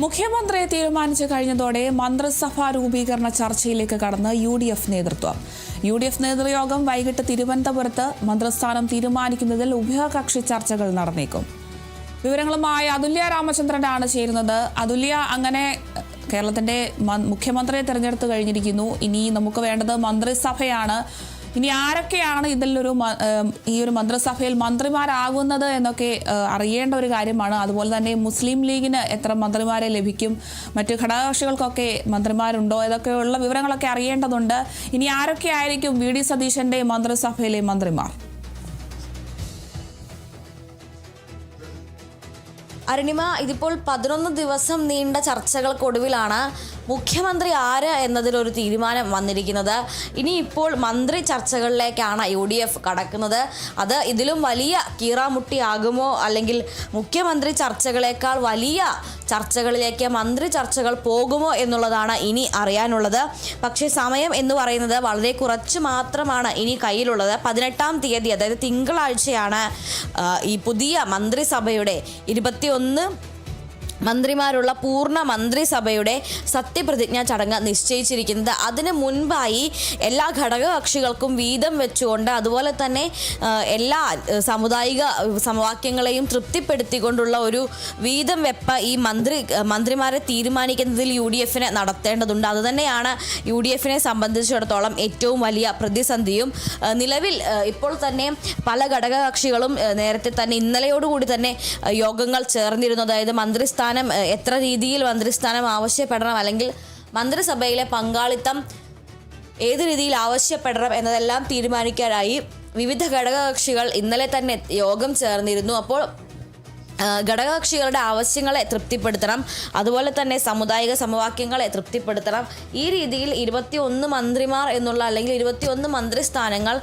മുഖ്യമന്ത്രിയെ തീരുമാനിച്ചു കഴിഞ്ഞതോടെ മന്ത്രിസഭാ രൂപീകരണ ചർച്ചയിലേക്ക് കടന്ന് യു.ഡി.എഫ് നേതൃത്വം. യു.ഡി.എഫ് നേതൃയോഗം വൈകിട്ട് തിരുവനന്തപുരത്ത് മന്ത്രിസ്ഥാനം തീരുമാനിക്കുന്നതിൽ ഉഭയകക്ഷി ചർച്ചകൾ നടന്നേക്കും. വിവരങ്ങളുമായി അതുല്യ രാമചന്ദ്രനാണ് ചേരുന്നത്. അതുല്യ, അങ്ങനെ കേരളത്തിന്റെ മുഖ്യമന്ത്രിയെ തെരഞ്ഞെടുത്തു കഴിഞ്ഞിരിക്കുന്നു. ഇനി നമുക്ക് വേണ്ടത് മന്ത്രിസഭയാണ്. ഇനി ആരൊക്കെയാണ് ഈ ഒരു മന്ത്രിസഭയിൽ മന്ത്രിമാരാകുന്നത് എന്നൊക്കെ അറിയേണ്ട ഒരു കാര്യമാണ്. അതുപോലെ തന്നെ മുസ്ലിം ലീഗിന് എത്ര മന്ത്രിമാരെ ലഭിക്കും, മറ്റു ഘടകകക്ഷികൾക്കൊക്കെ മന്ത്രിമാരുണ്ടോ, ഇതൊക്കെയുള്ള വിവരങ്ങളൊക്കെ അറിയേണ്ടതുണ്ട്. ഇനി ആരൊക്കെ ആയിരിക്കും വി.ഡി. സതീശന്റെ മന്ത്രിസഭയിലെ മന്ത്രിമാർ? അരുണിമ, ഇതിപ്പോൾ 11 ദിവസം നീണ്ട ചർച്ചകൾക്കൊടുവിലാണ് മുഖ്യമന്ത്രി ആര് എന്നതിലൊരു തീരുമാനം വന്നിരിക്കുന്നത്. ഇനിയിപ്പോൾ മന്ത്രി ചർച്ചകളിലേക്കാണ് യു.ഡി.എഫ് കടക്കുന്നത്. അത് ഇതിലും വലിയ കീറാമുട്ടിയാകുമോ, അല്ലെങ്കിൽ മുഖ്യമന്ത്രി ചർച്ചകളേക്കാൾ വലിയ ചർച്ചകളിലേക്ക് മന്ത്രി ചർച്ചകൾ പോകുമോ എന്നുള്ളതാണ് ഇനി അറിയാനുള്ളത്. പക്ഷേ സമയം എന്ന് പറയുന്നത് വളരെ കുറച്ച് മാത്രമാണ് ഇനി കയ്യിലുള്ളത്. 18-ാം തീയതി, അതായത് തിങ്കളാഴ്ചയാണ് ഈ പുതിയ മന്ത്രിസഭയുടെ 21 മന്ത്രിമാരുള്ള പൂർണ്ണ മന്ത്രിസഭയുടെ സത്യപ്രതിജ്ഞാ ചടങ്ങ് നിശ്ചയിച്ചിരിക്കുന്നത്. അതിന് മുൻപായി എല്ലാ ഘടകകക്ഷികൾക്കും വീതം വെച്ചുകൊണ്ട്, അതുപോലെ തന്നെ എല്ലാ സാമുദായിക സമവാക്യങ്ങളെയും തൃപ്തിപ്പെടുത്തിക്കൊണ്ടുള്ള ഒരു വീതം വെപ്പ് ഈ മന്ത്രിമാരെ തീരുമാനിക്കുന്നതിൽ യു.ഡി.എഫിന് നടത്തേണ്ടതുണ്ട്. അതുതന്നെയാണ് യു.ഡി.എഫിനെ സംബന്ധിച്ചിടത്തോളം ഏറ്റവും വലിയ പ്രതിസന്ധിയും. നിലവിൽ ഇപ്പോൾ തന്നെ പല ഘടകകക്ഷികളും നേരത്തെ തന്നെ ഇന്നലെയോടുകൂടി തന്നെ യോഗങ്ങൾ ചേർന്നിരുന്നു. അതായത് മന്ത്രിസ്ഥാനം എത്ര രീതിയിൽ മന്ത്രിസ്ഥാനം ആവശ്യപ്പെടണം, അല്ലെങ്കിൽ മന്ത്രിസഭയിലെ പങ്കാളിത്തം ഏത് രീതിയിൽ ആവശ്യപ്പെടണം എന്നതെല്ലാം തീരുമാനിക്കാനായി വിവിധ ഘടകകക്ഷികൾ ഇന്നലെ തന്നെ യോഗം ചേർന്നിരുന്നു. അപ്പോൾ ഘടകകക്ഷികളുടെ ആവശ്യങ്ങളെ തൃപ്തിപ്പെടുത്തണം, അതുപോലെ തന്നെ സാമുദായിക സമവാക്യങ്ങളെ തൃപ്തിപ്പെടുത്തണം. ഈ രീതിയിൽ 21 മന്ത്രിമാർ എന്നുള്ള, അല്ലെങ്കിൽ 21 മന്ത്രിസ്ഥാനങ്ങൾ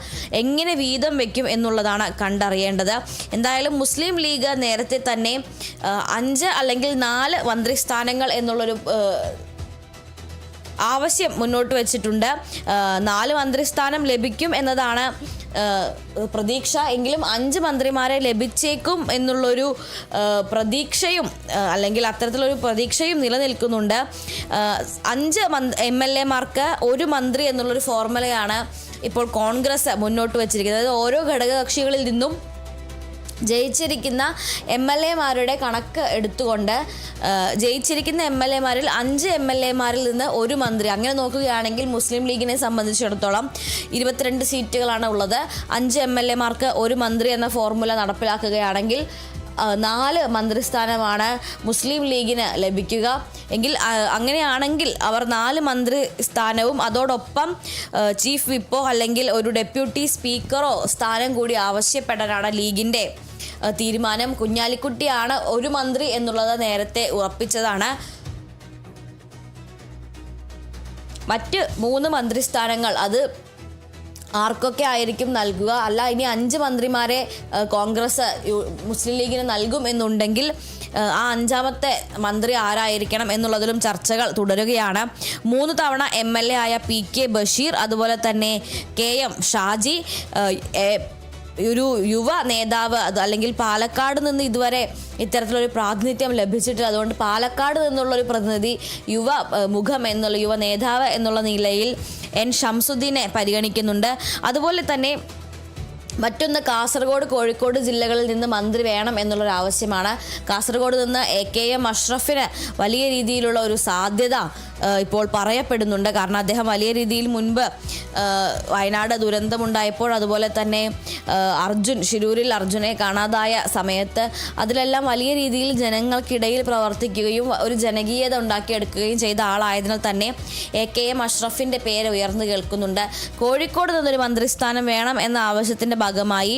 എങ്ങനെ വീതം വയ്ക്കും എന്നുള്ളതാണ് കണ്ടറിയേണ്ടത്. എന്തായാലും മുസ്ലിം ലീഗ് നേരത്തെ തന്നെ 5 അല്ലെങ്കിൽ 4 മന്ത്രിസ്ഥാനങ്ങൾ എന്നുള്ളൊരു ആവശ്യം മുന്നോട്ട് വെച്ചിട്ടുണ്ട്. 4 മന്ത്രിസ്ഥാനം ലഭിക്കും എന്നതാണ് പ്രതീക്ഷ. എങ്കിലും 5 മന്ത്രിമാരെ ലഭിച്ചേക്കും എന്നുള്ളൊരു പ്രതീക്ഷയും, അല്ലെങ്കിൽ അത്തരത്തിലൊരു പ്രതീക്ഷയും നിലനിൽക്കുന്നുണ്ട്. 5 MLA-മാർക്ക് 1 മന്ത്രി എന്നുള്ളൊരു ഫോർമുലയാണ് ഇപ്പോൾ കോൺഗ്രസ് മുന്നോട്ട് വെച്ചിരിക്കുന്നത്. അതായത് ഓരോ ഘടകകക്ഷികളിൽ നിന്നും ജയിച്ചിരിക്കുന്ന MLA-മാരുടെ കണക്ക് എടുത്തുകൊണ്ട് ജയിച്ചിരിക്കുന്ന MLA-മാരിൽ 5 MLA-മാരിൽ നിന്ന് 1 മന്ത്രി, അങ്ങനെ നോക്കുകയാണെങ്കിൽ മുസ്ലിം ലീഗിനെ സംബന്ധിച്ചിടത്തോളം 22 സീറ്റുകളാണ് ഉള്ളത്. 5 MLA-മാർക്ക് 1 മന്ത്രി എന്ന ഫോർമുല നടപ്പിലാക്കുകയാണെങ്കിൽ 4 മന്ത്രിസ്ഥാനമാണ് മുസ്ലിം ലീഗിന് ലഭിക്കുക. എങ്കിൽ അങ്ങനെയാണെങ്കിൽ അവർ 4 മന്ത്രി സ്ഥാനവും അതോടൊപ്പം ചീഫ് വിപ്പോ അല്ലെങ്കിൽ ഒരു ഡെപ്യൂട്ടി സ്പീക്കറോ സ്ഥാനം കൂടി ആവശ്യപ്പെടാനാണ് ലീഗിൻ്റെ തീരുമാനം. കുഞ്ഞാലിക്കുട്ടിയാണ് 1 മന്ത്രി എന്നുള്ളത് നേരത്തെ ഉറപ്പിച്ചതാണ്. മറ്റ് 3 മന്ത്രിസ്ഥാനങ്ങൾ അത് ആർക്കൊക്കെ ആയിരിക്കും നൽകുക? അല്ല, ഇനി 5 മന്ത്രിമാരെ കോൺഗ്രസ് മുസ്ലിം ലീഗിന് നൽകും എന്നുണ്ടെങ്കിൽ ആ 5ാമത്തെ മന്ത്രി ആരായിരിക്കണം എന്നുള്ളതിലും ചർച്ചകൾ തുടരുകയാണ്. 3 തവണ MLA ആയ P.K. ബഷീർ, അതുപോലെ തന്നെ K.M. ഷാജി, ഒരു യുവ നേതാവ്, അല്ലെങ്കിൽ പാലക്കാട് നിന്ന് ഇതുവരെ ഇത്തരത്തിലൊരു പ്രാതിനിധ്യം ലഭിച്ചിട്ടില്ല. അതുകൊണ്ട് പാലക്കാട് നിന്നുള്ളൊരു പ്രതിനിധി, യുവ മുഖം എന്നുള്ള, യുവ നേതാവ് എന്നുള്ള നിലയിൽ N. ഷംസുദ്ദീനെ പരിഗണിക്കുന്നുണ്ട്. അതുപോലെ തന്നെ മറ്റൊന്ന് കാസർഗോഡ്, കോഴിക്കോട് ജില്ലകളിൽ നിന്ന് മന്ത്രി വേണം എന്നുള്ളൊരു ആവശ്യമാണ്. കാസർഗോഡ് നിന്ന് A.K.M. അഷ്റഫിന് വലിയ രീതിയിലുള്ള ഒരു സാധ്യത ഇപ്പോൾ പറയപ്പെടുന്നുണ്ട്. കാരണം അദ്ദേഹം വലിയ രീതിയിൽ മുൻപ് വയനാട് ദുരന്തമുണ്ടായപ്പോൾ, അതുപോലെ തന്നെ ശിരൂരിൽ അർജുനെ കാണാതായ സമയത്ത് അതിലെല്ലാം വലിയ രീതിയിൽ ജനങ്ങൾക്കിടയിൽ പ്രവർത്തിക്കുകയും ഒരു ജനകീയത ഉണ്ടാക്കിയെടുക്കുകയും ചെയ്ത ആളായതിനാൽ തന്നെ A.K.M. അഷ്റഫിൻ്റെ പേര് ഉയർന്നു കേൾക്കുന്നുണ്ട്. കോഴിക്കോട് നിന്നൊരു മന്ത്രിസ്ഥാനം വേണം എന്ന ആവശ്യത്തിൻ്റെ ഭാഗമായി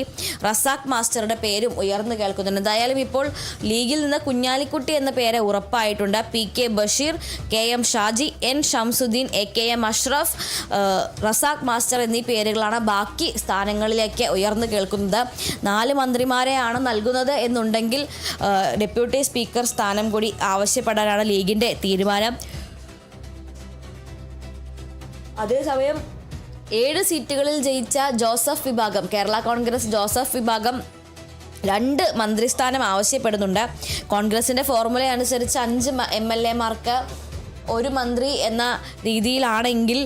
റസാഖ് മാസ്റ്ററുടെ പേരും ഉയർന്നു കേൾക്കുന്നുണ്ട്. എന്തായാലും ഇപ്പോൾ ലീഗിൽ നിന്ന് കുഞ്ഞാലിക്കുട്ടി എന്ന പേര് ഉറപ്പായിട്ടുണ്ട്. P.K. Basheer, K.M. Shaji, N. Shamsuddin, A.K.M. Ashraf, Razak master എന്നീ പേരുകളാണ് ബാക്കി സ്ഥാനങ്ങളിലേക്ക് ഉയർന്നു കേൾക്കുന്നത്. 4 മന്ത്രിമാരെയാണ് നൽകുന്നത് എന്നുണ്ടെങ്കിൽ ഡെപ്യൂട്ടി സ്പീക്കർ സ്ഥാനം കൂടി ആവശ്യപ്പെടാനാണ് ലീഗിൻ്റെ തീരുമാനം. അതേസമയം 7 സീറ്റുകളിൽ ജയിച്ച ജോസഫ് വിഭാഗം, കേരള കോൺഗ്രസ് ജോസഫ് വിഭാഗം 2 മന്ത്രിസ്ഥാനം ആവശ്യപ്പെടുന്നുണ്ട്. കോൺഗ്രസിൻ്റെ ഫോർമുല അനുസരിച്ച് 5 MLA-മാർക്ക് 1 മന്ത്രി എന്ന രീതിയിലാണെങ്കിൽ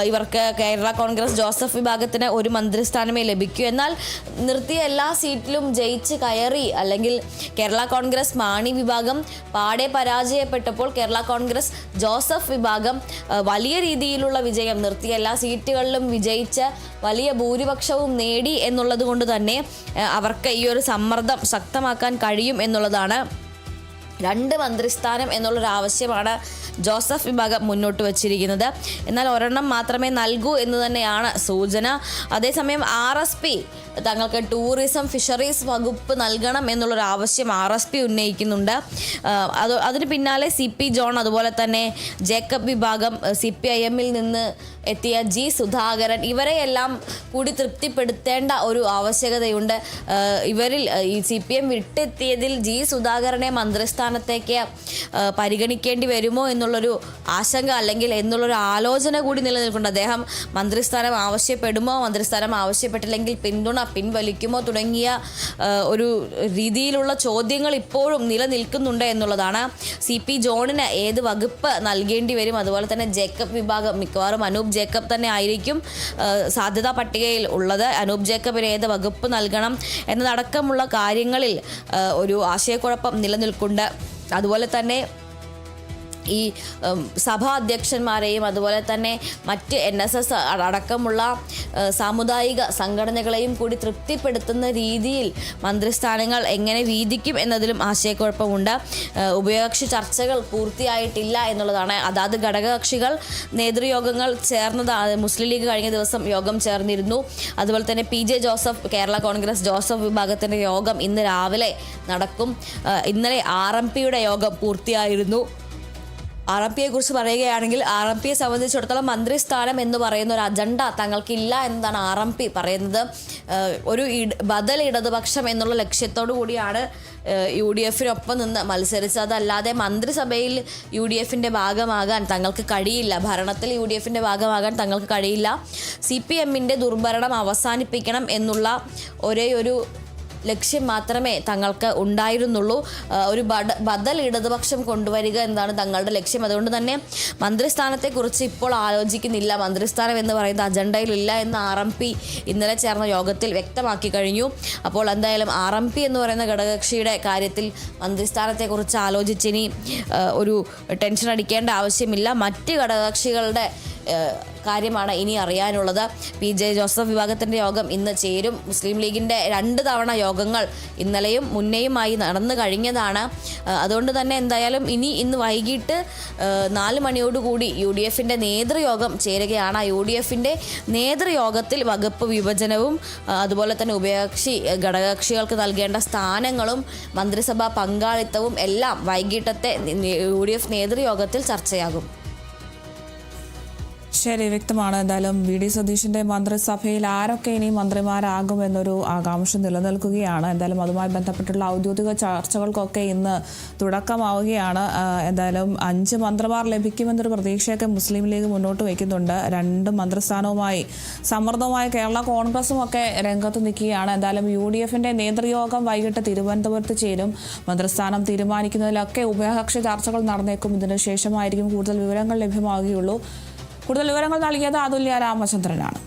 ഇവർക്ക് കേരള കോൺഗ്രസ് ജോസഫ് വിഭാഗത്തിന് 1 മന്ത്രിസ്ഥാനമേ ലഭിക്കൂ. എന്നാൽ നിർത്തിയ എല്ലാ സീറ്റിലും ജയിച്ച് കയറി അല്ലെങ്കിൽ കേരള കോൺഗ്രസ് മാണി വിഭാഗം പാടെ പരാജയപ്പെട്ടപ്പോൾ കേരള കോൺഗ്രസ് ജോസഫ് വിഭാഗം വലിയ രീതിയിലുള്ള വിജയം, നിർത്തിയ എല്ലാ സീറ്റുകളിലും വിജയിച്ച് വലിയ ഭൂരിപക്ഷവും നേടി എന്നുള്ളത് കൊണ്ട് തന്നെ അവർക്ക് ഈ ഒരു സമ്മർദ്ദം ശക്തമാക്കാൻ കഴിയും എന്നുള്ളതാണ്. 2 മന്ത്രിസ്ഥാനം എന്നുള്ളൊരു ആവശ്യമാണ് ജോസഫ് വിഭാഗം മുന്നോട്ട് വച്ചിരിക്കുന്നത്. എന്നാൽ 1 മാത്രമേ നൽകൂ എന്ന് തന്നെയാണ് സൂചന. അതേസമയം RSP തങ്ങൾക്ക് ടൂറിസം ഫിഷറീസ് വകുപ്പ് നൽകണം എന്നുള്ളൊരു ആവശ്യം RSP ഉന്നയിക്കുന്നുണ്ട്. അതിന് പിന്നാലെ CP ജോൺ, അതുപോലെ തന്നെ ജേക്കബ് വിഭാഗം, CPIM-ൽ നിന്ന് എത്തിയ G സുധാകരൻ, ഇവരെയെല്ലാം കൂടി തൃപ്തിപ്പെടുത്തേണ്ട ഒരു ആവശ്യകതയുണ്ട്. ഇവരിൽ ഈ CPM വിട്ടെത്തിയതിൽ G സുധാകരനെ മന്ത്രിസ്ഥാനത്തേക്ക് പരിഗണിക്കേണ്ടി വരുമോ എന്നുള്ളൊരു ആശങ്ക അല്ലെങ്കിൽ എന്നുള്ളൊരു ആലോചന കൂടി നിലനിൽക്കുന്നുണ്ട്. അദ്ദേഹം മന്ത്രിസ്ഥാനം ആവശ്യപ്പെടുമോ, മന്ത്രിസ്ഥാനം ആവശ്യപ്പെട്ടില്ലെങ്കിൽ പിൻവലിക്കുമോ തുടങ്ങിയ ഒരു രീതിയിലുള്ള ചോദ്യങ്ങൾ ഇപ്പോഴും നിലനിൽക്കുന്നുണ്ട് എന്നുള്ളതാണ്. CP ജോണിന് ഏത് വകുപ്പ് നൽകേണ്ടി വരും, അതുപോലെ തന്നെ ജേക്കബ് വിഭാഗം മിക്കവാറും അനൂപ് ജേക്കബ് തന്നെ ആയിരിക്കും സാധ്യതാ പട്ടികയിൽ ഉള്ളത്. അനൂപ് ജേക്കബിന് ഏത് വകുപ്പ് നൽകണം എന്നതടക്കമുള്ള കാര്യങ്ങളിൽ ഒരു ആശയക്കുഴപ്പം നിലനിൽക്കുന്നുണ്ട്. അതുപോലെ തന്നെ ഈ സഭാ അധ്യക്ഷന്മാരെയും അതുപോലെ തന്നെ മറ്റ് NSS അടക്കമുള്ള സാമുദായിക സംഘടനകളെയും കൂടി തൃപ്തിപ്പെടുത്തുന്ന രീതിയിൽ മന്ത്രിസ്ഥാനങ്ങൾ എങ്ങനെ വീതിക്കും എന്നതിലും ആശയക്കുഴപ്പമുണ്ട്. ഉഭയകക്ഷി ചർച്ചകൾ പൂർത്തിയായിട്ടില്ല എന്നുള്ളതാണ്. അതാത് ഘടകകക്ഷികൾ നേതൃയോഗങ്ങൾ ചേർന്നതാണ്. മുസ്ലിം ലീഗ് കഴിഞ്ഞ ദിവസം യോഗം ചേർന്നിരുന്നു. അതുപോലെ തന്നെ PJ Joseph, Kerala Congress Joseph വിഭാഗത്തിൻ്റെ യോഗം ഇന്ന് രാവിലെ നടക്കും. ഇന്നലെ RMPയുടെ യോഗം പൂർത്തിയായിരുന്നു. RMPയെ കുറിച്ച് പറയുകയാണെങ്കിൽ RMPയെ സംബന്ധിച്ചിടത്തോളം മന്ത്രിസ്ഥാനം എന്ന് പറയുന്ന ഒരു അജണ്ട തങ്ങൾക്കില്ല എന്നതാണ് RMP പറയുന്നത്. ഒരു ബദൽ ഇടതുപക്ഷം എന്നുള്ള ലക്ഷ്യത്തോടു കൂടിയാണ് UDF-നൊപ്പം നിന്ന് മത്സരിച്ചത്. അതല്ലാതെ മന്ത്രിസഭയിൽ UDF-ൻ്റെ ഭാഗമാകാൻ തങ്ങൾക്ക് കഴിയില്ല, ഭരണത്തിൽ UDF-ൻ്റെ ഭാഗമാകാൻ തങ്ങൾക്ക് കഴിയില്ല. CPM-ൻ്റെ ദുർഭരണം അവസാനിപ്പിക്കണം എന്നുള്ള ഒരേയൊരു ലക്ഷ്യം മാത്രമേ തങ്ങൾക്ക് ഉണ്ടായിരുന്നുള്ളൂ. ഒരു ബദൽ ഇടതുപക്ഷം കൊണ്ടുവരിക എന്നതാണ് തങ്ങളുടെ ലക്ഷ്യം. അതുകൊണ്ട് തന്നെ മന്ത്രിസ്ഥാനത്തെക്കുറിച്ച് ഇപ്പോൾ ആലോചിക്കുന്നില്ല, മന്ത്രിസ്ഥാനം എന്ന് പറയുന്ന അജണ്ടയിലില്ല എന്ന് RMP ഇന്നലെ ചേർന്ന യോഗത്തിൽ വ്യക്തമാക്കി കഴിഞ്ഞു. അപ്പോൾ എന്തായാലും RMP എന്ന് പറയുന്ന ഘടകകക്ഷിയുടെ കാര്യത്തിൽ മന്ത്രിസ്ഥാനത്തെക്കുറിച്ച് ആലോചിച്ചിനി ഒരു ടെൻഷൻ അടിക്കേണ്ട ആവശ്യമില്ല. മറ്റ് ഘടകകക്ഷികളുടെ കാര്യമാണ് ഇനി അറിയാനുള്ളത്. PJ ജോസഫ് വിഭാഗത്തിൻ്റെ യോഗം ഇന്ന് ചേരും. മുസ്ലിം ലീഗിൻ്റെ 2 തവണ യോഗങ്ങൾ ഇന്നലെയും മുന്നേയുമായി നടന്നു കഴിഞ്ഞതാണ്. അതുകൊണ്ട് തന്നെ എന്തായാലും ഇന്ന് വൈകിട്ട് 4 മണിയോടുകൂടി UDF-ൻ്റെ നേതൃയോഗം ചേരുകയാണ്. UDF-ൻ്റെ നേതൃയോഗത്തിൽ വകുപ്പ് വിഭജനവും അതുപോലെ തന്നെ ഉഭയകക്ഷി ഘടകകക്ഷികൾക്ക് നൽകേണ്ട സ്ഥാനങ്ങളും മന്ത്രിസഭാ പങ്കാളിത്തവും എല്ലാം വൈകിട്ടത്തെ UDF നേതൃയോഗത്തിൽ ചർച്ചയാകും. ശരി, വ്യക്തമാണ്. എന്തായാലും VD സതീശൻ്റെ മന്ത്രിസഭയിൽ ആരൊക്കെ ഇനി മന്ത്രിമാരാകുമെന്നൊരു ആകാംക്ഷ നിലനിൽക്കുകയാണ്. എന്തായാലും അതുമായി ബന്ധപ്പെട്ടുള്ള ഔദ്യോഗിക ചർച്ചകൾക്കൊക്കെ ഇന്ന് തുടക്കമാവുകയാണ്. എന്തായാലും 5 മന്ത്രിമാർ ലഭിക്കുമെന്നൊരു പ്രതീക്ഷയൊക്കെ മുസ്ലിം ലീഗ് മുന്നോട്ട് വയ്ക്കുന്നുണ്ട്. 2 മന്ത്രിസ്ഥാനവുമായി സമ്മർദ്ദവുമായി കേരള കോൺഗ്രസും ഒക്കെ രംഗത്ത് നിൽക്കുകയാണ്. എന്തായാലും UDF-ൻ്റെ നേതൃയോഗം വൈകിട്ട് തിരുവനന്തപുരത്ത് ചേരും. മന്ത്രിസ്ഥാനം തീരുമാനിക്കുന്നതിലൊക്കെ ഉഭയകക്ഷി ചർച്ചകൾ നടന്നേക്കും. ഇതിന് ശേഷമായിരിക്കും കൂടുതൽ വിവരങ്ങൾ ലഭ്യമാവുകയുള്ളൂ. കൂടുതൽ വിവരങ്ങൾ നൽകിയത് അതുല്യ രാമചന്ദ്രനാണ്.